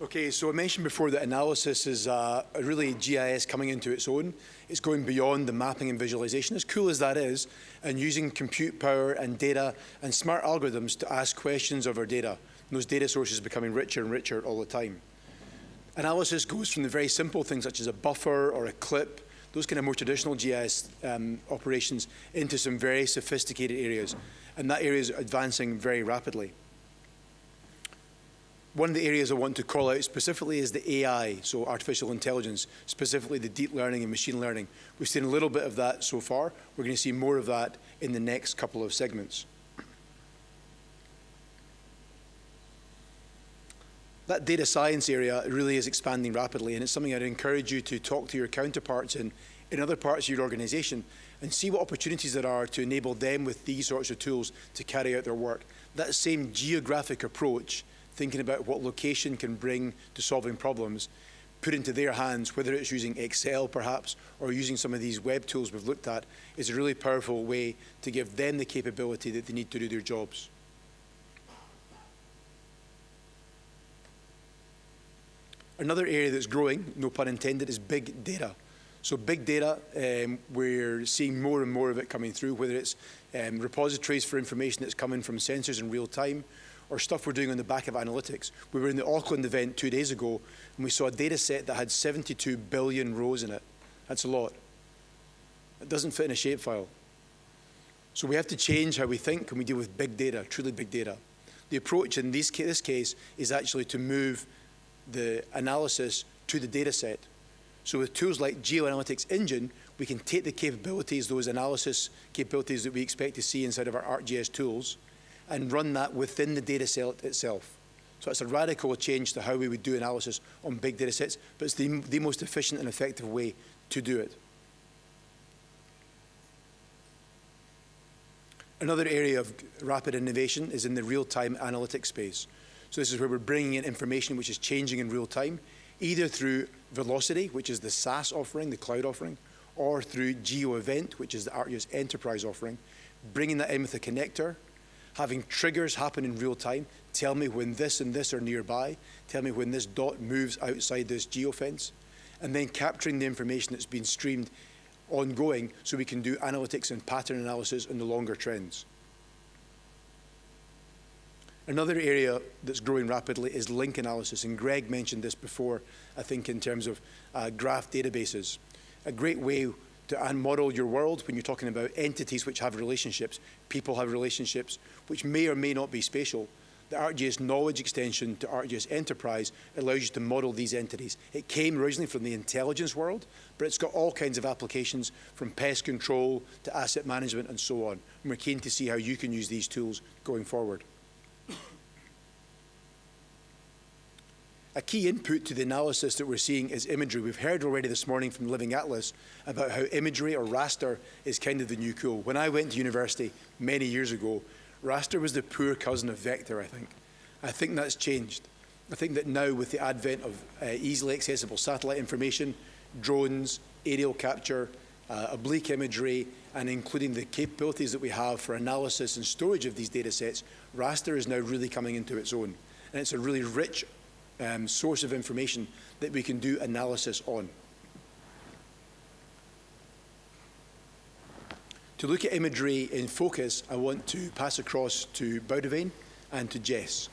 Okay, so I mentioned before that analysis is really GIS coming into its own. It's going beyond the mapping and visualization, as cool as that is, and using compute power and data and smart algorithms to ask questions of our data. And those data sources becoming richer and richer all the time. Analysis goes from the very simple things such as a buffer or a clip, those kind of more traditional GIS operations, into some very sophisticated areas. And that area is advancing very rapidly. One of the areas I want to call out specifically is the AI, so artificial intelligence, specifically the deep learning and machine learning. We've seen a little bit of that so far. We're going to see more of that in the next couple of segments. That data science area really is expanding rapidly, and it's something I'd encourage you to talk to your counterparts in other parts of your organization and see what opportunities there are to enable them with these sorts of tools to carry out their work. That same geographic approach, thinking about what location can bring to solving problems, put into their hands, whether it's using Excel perhaps, or using some of these web tools we've looked at, is a really powerful way to give them the capability that they need to do their jobs. Another area that's growing, no pun intended, is big data. So big data, we're seeing more and more of it coming through, whether it's repositories for information that's coming from sensors in real time, or stuff we're doing on the back of analytics. We were in the Auckland event 2 days ago, and we saw a data set that had 72 billion rows in it. That's a lot. It doesn't fit in a shapefile. So we have to change how we think when we deal with big data, truly big data. The approach in this case is actually to move the analysis to the data set. So with tools like GeoAnalytics Engine, we can take the capabilities, those analysis capabilities that we expect to see inside of our ArcGIS tools, and run that within the data set itself. So it's a radical change to how we would do analysis on big data sets, but it's the most efficient and effective way to do it. Another area of rapid innovation is in the real-time analytics space. So this is where we're bringing in information which is changing in real time, either through Velocity, which is the SaaS offering, the cloud offering, or through GeoEvent, which is the ArcGIS Enterprise offering, bringing that in with a connector, having triggers happen in real time, tell me when this and this are nearby, tell me when this dot moves outside this geofence, and then capturing the information that's been streamed ongoing so we can do analytics and pattern analysis on the longer trends. Another area that's growing rapidly is link analysis, and Greg mentioned this before, I think, in terms of graph databases. A great way to model your world when you're talking about entities which have relationships, people have relationships, which may or may not be spatial. The ArcGIS Knowledge extension to ArcGIS Enterprise allows you to model these entities. It came originally from the intelligence world, but it's got all kinds of applications from pest control to asset management and so on. And we're keen to see how you can use these tools going forward. A key input to the analysis that we're seeing is imagery. We've heard already this morning from Living Atlas about how imagery or raster is kind of the new cool. When I went to university many years ago, raster was the poor cousin of vector, I think. I think that's changed. I think that now with the advent of easily accessible satellite information, drones, aerial capture, oblique imagery, and including the capabilities that we have for analysis and storage of these data sets, raster is now really coming into its own. And it's a really rich source of information that we can do analysis on. To look at imagery in focus, I want to pass across to Boudewijn and to Jess.